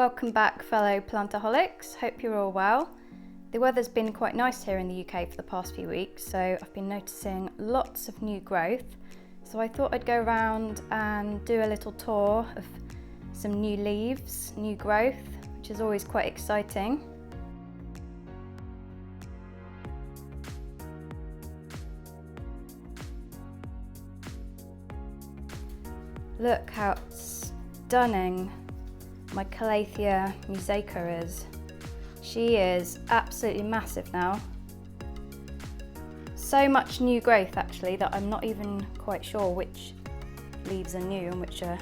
Welcome back, fellow plantaholics. Hope you're all well. The weather's been quite nice here in the UK for the past few weeks, so I've been noticing lots of new growth. So I thought I'd go around and do a little tour of some new leaves, new growth, which is always quite exciting. Look how stunning my Calathea mosaica is. She is absolutely massive now. So much new growth actually that I'm not even quite sure which leaves are new and which are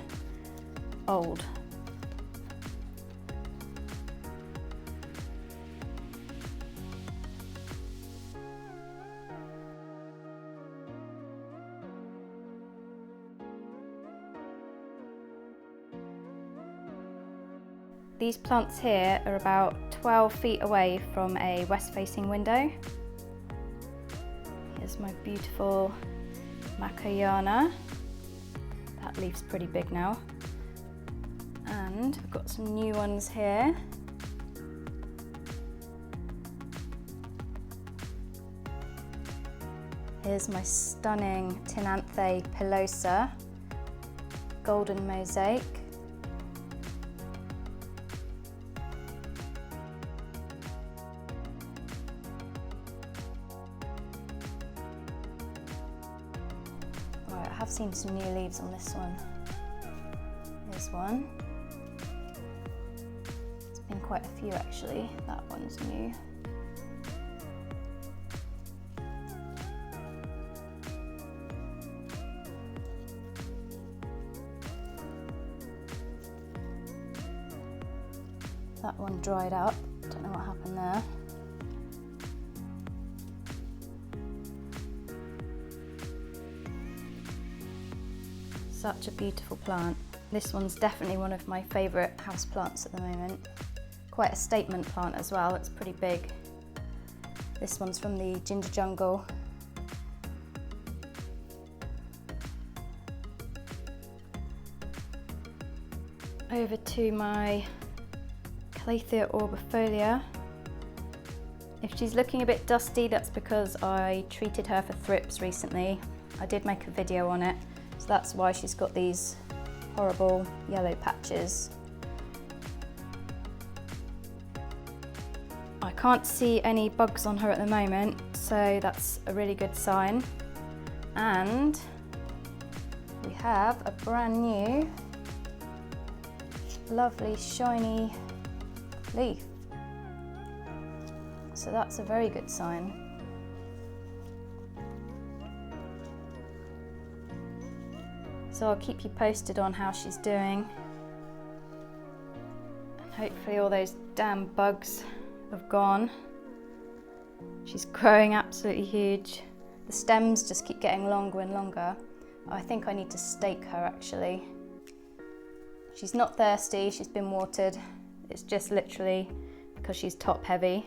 old. These plants here are about 12 feet away from a west-facing window. Here's my beautiful Makoyana. That leaf's pretty big now. And we've got some new ones here. Here's my stunning Tinanthe pilosa, golden mosaic. I've seen some new leaves on this one. There's one. It's been quite a few actually. That one's new. That one dried up. Don't know what happened there. Such a beautiful plant. This one's definitely one of my favourite house plants at the moment. Quite a statement plant as well, it's pretty big. This one's from the Ginger Jungle. Over to my Calathea orbifolia. If she's looking a bit dusty, that's because I treated her for thrips recently. I did make a video on it. So that's why she's got these horrible yellow patches. I can't see any bugs on her at the moment, so that's a really good sign. And we have a brand new, lovely shiny leaf. So that's a very good sign. So I'll keep you posted on how she's doing. And hopefully all those damn bugs have gone. She's growing absolutely huge. The stems just keep getting longer and longer. I think I need to stake her actually. She's not thirsty, she's been watered. It's just literally because she's top heavy.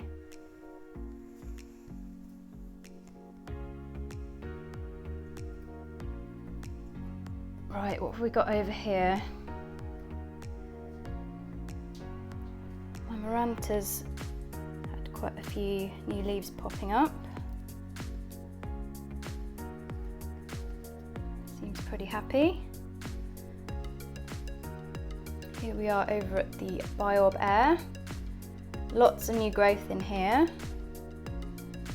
Right, what have we got over here? My Maranta's had quite a few new leaves popping up. Seems pretty happy. Here we are over at the biOrb Air. Lots of new growth in here.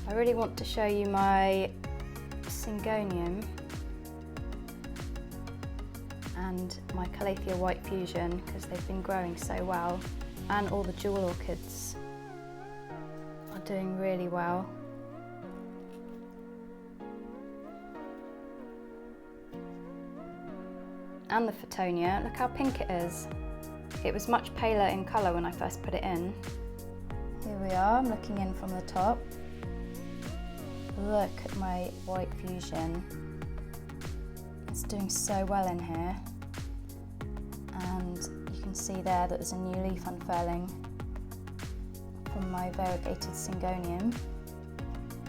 I really want to show you my Syngonium and my Calathea White Fusion because they've been growing so well, and all the jewel orchids are doing really well. And the Photonia, look how pink it is. It was much paler in colour when I first put it in. Here we are, I'm looking in from the top. Look at my White Fusion. It's doing so well in here. And you can see there that there's a new leaf unfurling from my variegated Syngonium.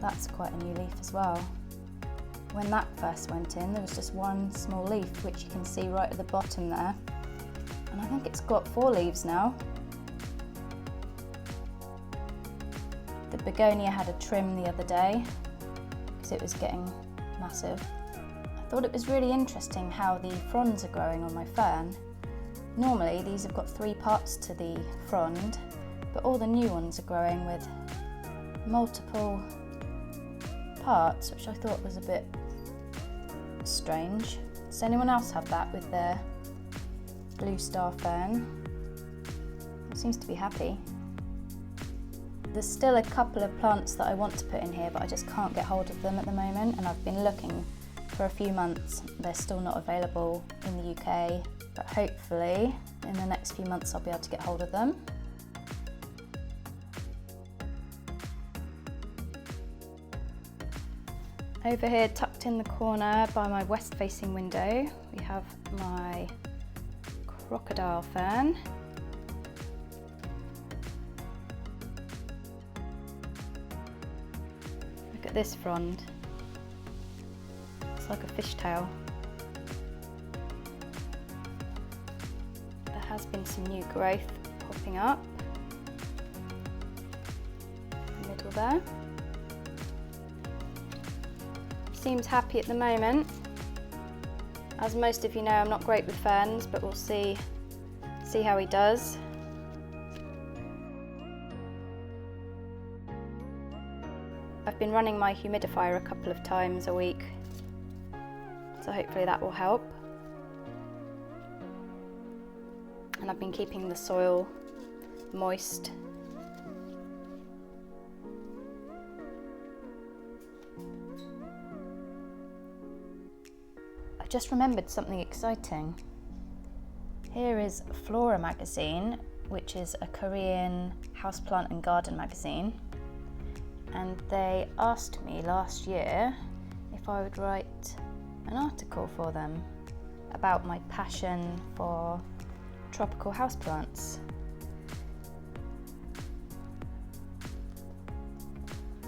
That's quite a new leaf as well. When that first went in, there was just one small leaf, which you can see right at the bottom there. And I think it's got 4 leaves now. begonia had a trim the other day because it was getting massive. I thought it was really interesting how the fronds are growing on my fern. Normally these have got 3 parts to the frond, but all the new ones are growing with multiple parts, which I thought was a bit strange. Does anyone else have that with their blue star fern? It seems to be happy. There's still a couple of plants that I want to put in here, but I just can't get hold of them at the moment, and I've been looking for a few months. They're still not available in the UK, but hopefully in the next few months I'll be able to get hold of them. Over here, tucked in the corner by my west-facing window, we have my crocodile fern. Look at this frond. It's like a fishtail. There has been some new growth popping up in the middle there. Seems happy at the moment. As most of you know, I'm not great with ferns, but we'll see how he does. I've been running my humidifier a couple of times a week, so hopefully that will help. And I've been keeping the soil moist. Just remembered something exciting. Here is Flora magazine, which is a Korean houseplant and garden magazine, and they asked me last year if I would write an article for them about my passion for tropical houseplants.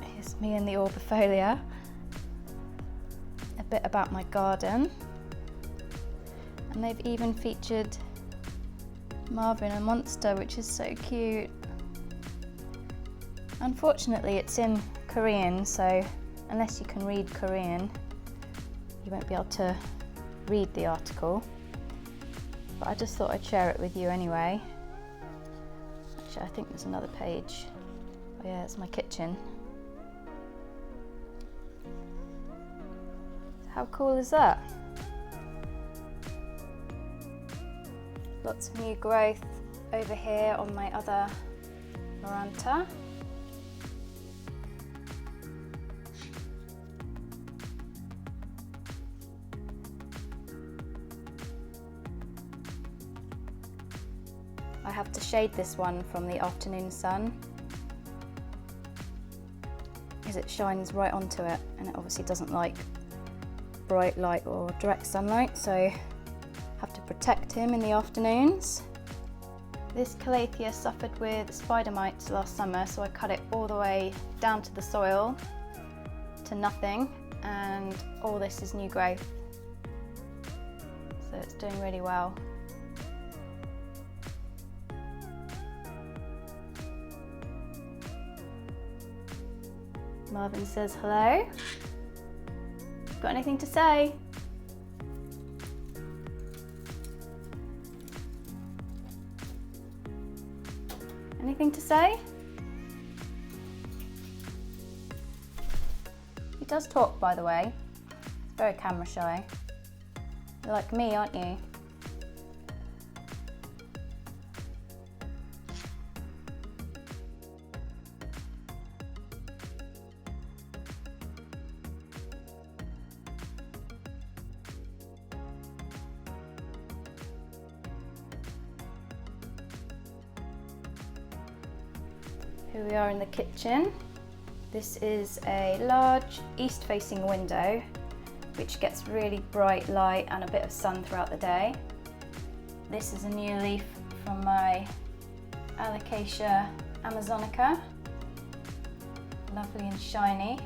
Here's me in the orbifolia, a bit about my garden. And they've even featured Marvin a monster, which is so cute. Unfortunately, it's in Korean, so unless you can read Korean, you won't be able to read the article. But I just thought I'd share it with you anyway. Actually, I think there's another page. Oh yeah, it's my kitchen. How cool is that? Lots of new growth over here on my other maranta. I have to shade this one from the afternoon sun because it shines right onto it, and it obviously doesn't like bright light or direct sunlight, so have to protect him in the afternoons. This calathea suffered with spider mites last summer, so I cut it all the way down to the soil to nothing, and all this is new growth, so it's doing really well. Marvin says hello. Got anything to say? Anything to say? He does talk, by the way. He's very camera shy. You're like me, aren't you? Here we are in the kitchen. This is a large east-facing window which gets really bright light and a bit of sun throughout the day. This is a new leaf from my Alocasia amazonica. Lovely and shiny.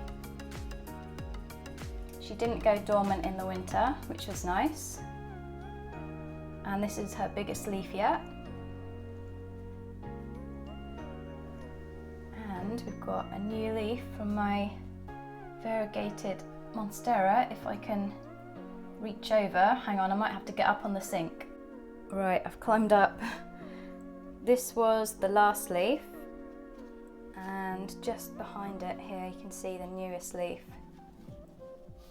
She didn't go dormant in the winter, which was nice. And this is her biggest leaf yet. And we've got a new leaf from my variegated monstera. If I can reach over, hang on, I might have to get up on the sink. Right, I've climbed up. This was the last leaf, and just behind it here you can see the newest leaf.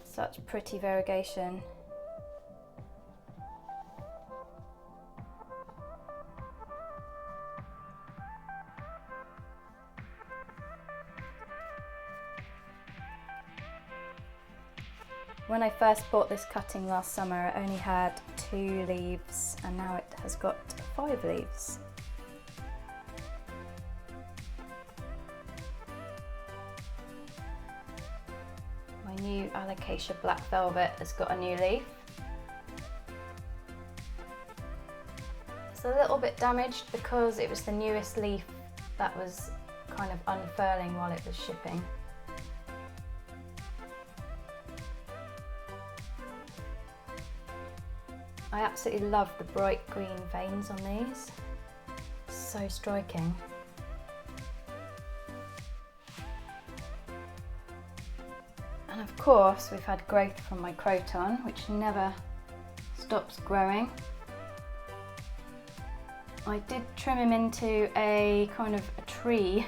Such pretty variegation. When I first bought this cutting last summer, it only had 2 leaves, and now it has got 5 leaves. My new Alocasia Black Velvet has got a new leaf. It's a little bit damaged because it was the newest leaf that was kind of unfurling while it was shipping. I absolutely love the bright green veins on these. So striking. And of course we've had growth from my croton, which never stops growing. I did trim him into a kind of a tree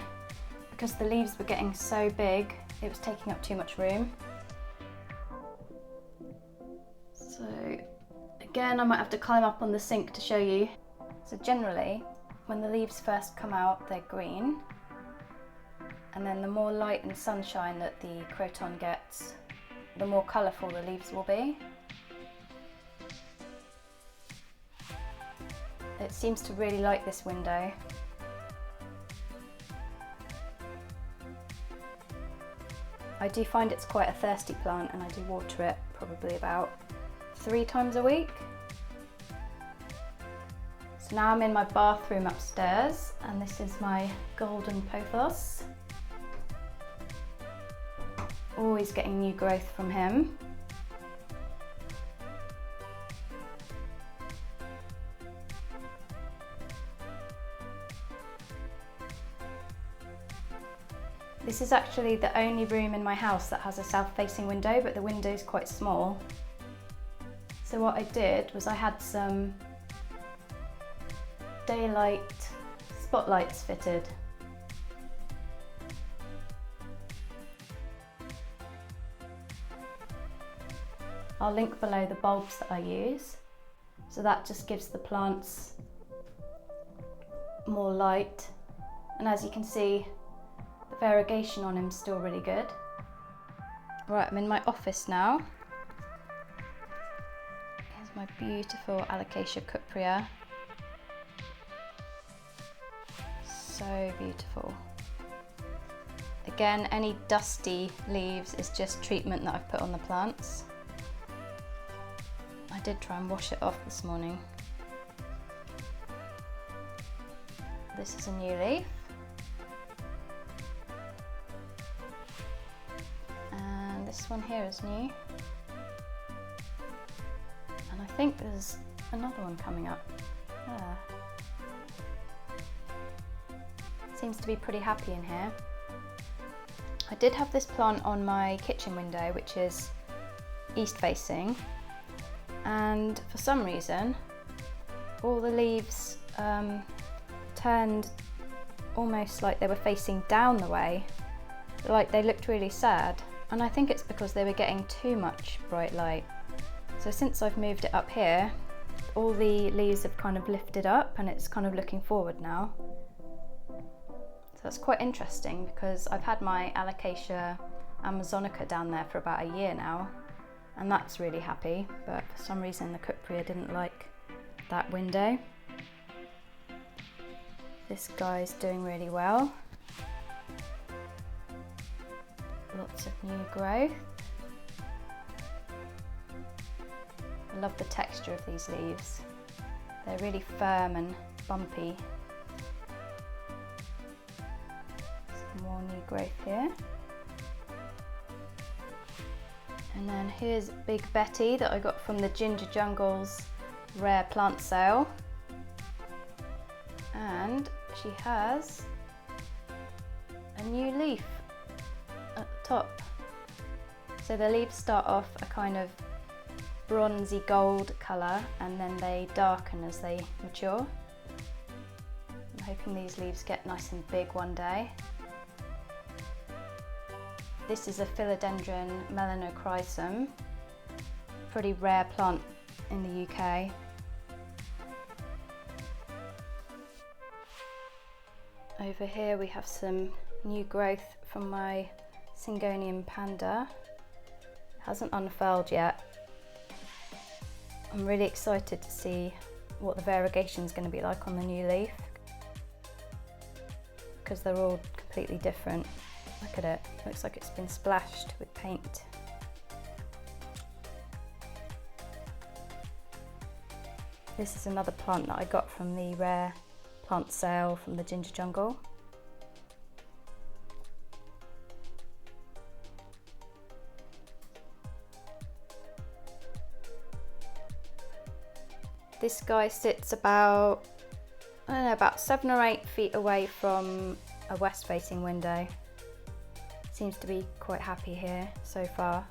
because the leaves were getting so big, it was taking up too much room. So again, I might have to climb up on the sink to show you. So generally, when the leaves first come out, they're green. And then the more light and sunshine that the croton gets, the more colourful the leaves will be. It seems to really like this window. I do find it's quite a thirsty plant, and I do water it probably about 3 times a week. So now I'm in my bathroom upstairs, and this is my golden pothos. Always getting new growth from him. This is actually the only room in my house that has a south-facing window, but the window is quite small. So what I did was I had some daylight spotlights fitted. I'll link below the bulbs that I use. So that just gives the plants more light. And as you can see, the variegation on him is still really good. Right, I'm in my office now. Here's my beautiful Alocasia cuprea. So beautiful. Again, any dusty leaves is just treatment that I've put on the plants. I did try and wash it off this morning. This is a new leaf. And this one here is new. And I think there's another one coming up. Yeah. Seems to be pretty happy in here. I did have this plant on my kitchen window, which is east facing. And for some reason, all the leaves turned almost like they were facing down the way, like they looked really sad. And I think it's because they were getting too much bright light. So since I've moved it up here, all the leaves have kind of lifted up and it's kind of looking forward now. So that's quite interesting because I've had my Alocasia amazonica down there for about a year now, and that's really happy, but for some reason the cuprea didn't like that window. This guy's doing really well. Lots of new growth. I love the texture of these leaves. They're really firm and bumpy. Some more new growth here. And then here's Big Betty that I got from the Ginger Jungle's rare plant sale. And she has a new leaf at the top. So the leaves start off a kind of bronzy gold colour and then they darken as they mature. I'm hoping these leaves get nice and big one day. This is a philodendron melanochrysum, pretty rare plant in the UK. Over here we have some new growth from my Syngonium panda. It hasn't unfurled yet. I'm really excited to see what the variegation is going to be like on the new leaf, because they're all completely different. Look at it, looks like it's been splashed with paint. This is another plant that I got from the rare plant sale from the Ginger Jungle. This guy sits about, I don't know, about 7 or 8 feet away from a west facing window. Seems to be quite happy here so far.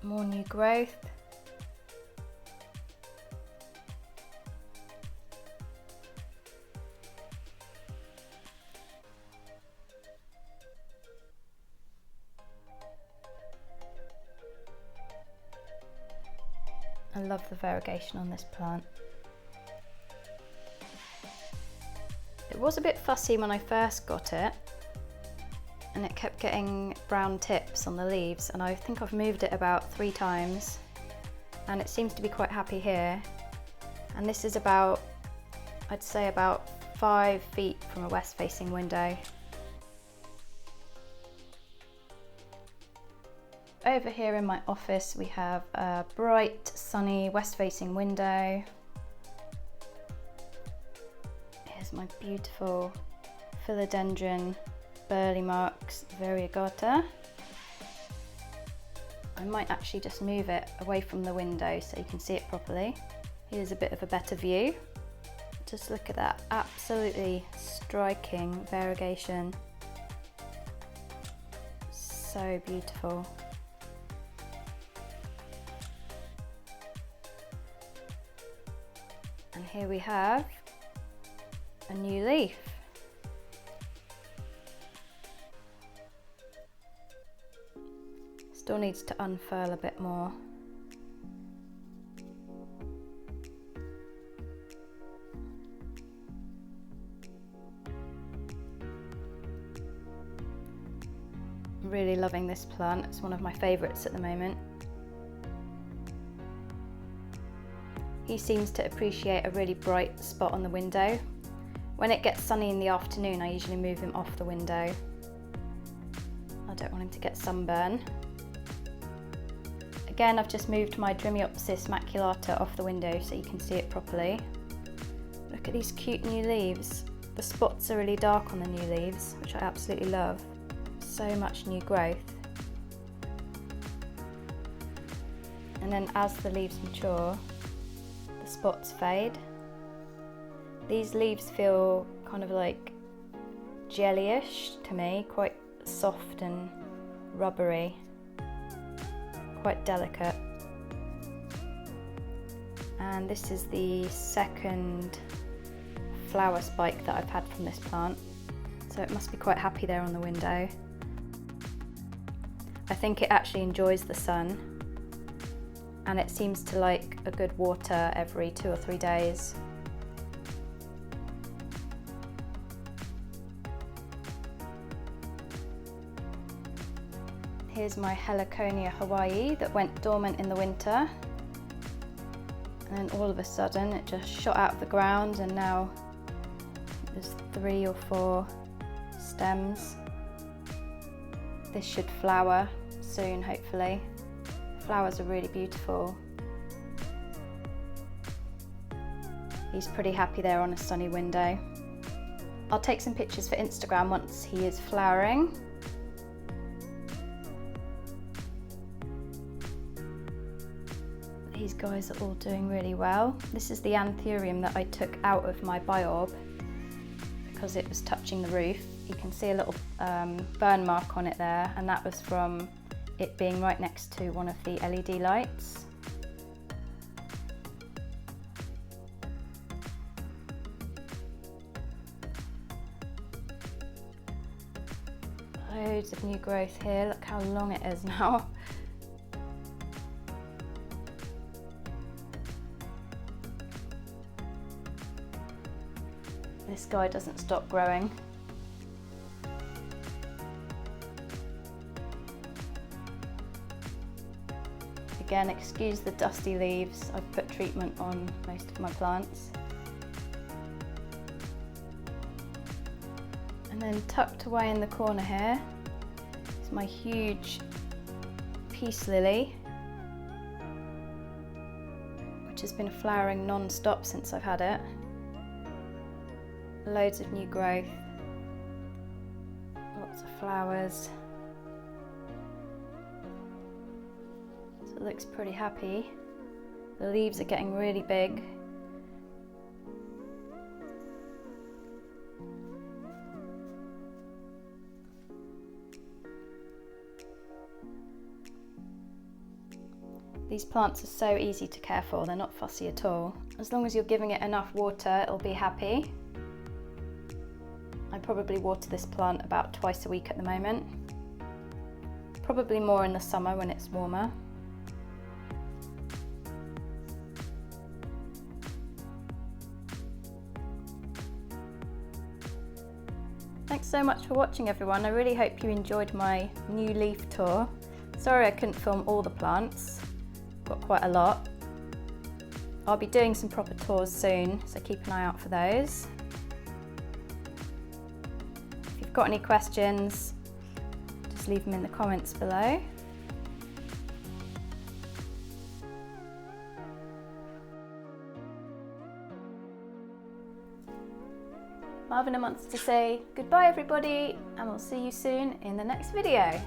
More new growth. I love the variegation on this plant. It was a bit fussy when I first got it, and it kept getting brown tips on the leaves, and I think I've moved it about 3 times and it seems to be quite happy here. And this is about, I'd say about 5 feet from a west facing window. Over here in my office we have a bright sunny west facing window. Here's my beautiful philodendron burley marks variegata. I might actually just move it away from the window so you can see it properly. Here's a bit of a better view. Just look at that absolutely striking variegation. So beautiful. And here we have a new leaf. Still needs to unfurl a bit more. I'm really loving this plant. It's one of my favourites at the moment. He seems to appreciate a really bright spot on the window. When it gets sunny in the afternoon, I usually move him off the window. I don't want him to get sunburn. Again, I've just moved my Dremeopsis maculata off the window so you can see it properly. Look at these cute new leaves. The spots are really dark on the new leaves, which I absolutely love. So much new growth. And then as the leaves mature, the spots fade. These leaves feel kind of like jellyish to me, quite soft and rubbery, quite delicate. And this is the second flower spike that I've had from this plant, so it must be quite happy there on the window. I think it actually enjoys the sun, and it seems to like a good water every 2 or 3 days. Here's my Heliconia Hawaii that went dormant in the winter, and then all of a sudden it just shot out of the ground, and now there's 3 or 4 stems. This should flower soon, hopefully. Flowers are really beautiful. He's pretty happy there on a sunny window. I'll take some pictures for Instagram once he is flowering. These guys are all doing really well. This is the Terrarium that I took out of my biOrb because it was touching the roof. You can see a little burn mark on it there, and that was from it being right next to one of the LED lights. Loads of new growth here. Look how long it is now. This guy doesn't stop growing. Again, excuse the dusty leaves. I've put treatment on most of my plants. And then tucked away in the corner here is my huge peace lily, which has been flowering non-stop since I've had it. Loads of new growth, lots of flowers. So it looks pretty happy. The leaves are getting really big. These plants are so easy to care for, they're not fussy at all. As long as you're giving it enough water, it'll be happy. I probably water this plant about twice a week at the moment. Probably more in the summer when it's warmer. Thanks so much for watching, everyone. I really hope you enjoyed my new leaf tour. Sorry I couldn't film all the plants. Got quite a lot. I'll be doing some proper tours soon, so keep an eye out for those. If you've got any questions, just leave them in the comments below. Marvin wants to say goodbye everybody, and we'll see you soon in the next video.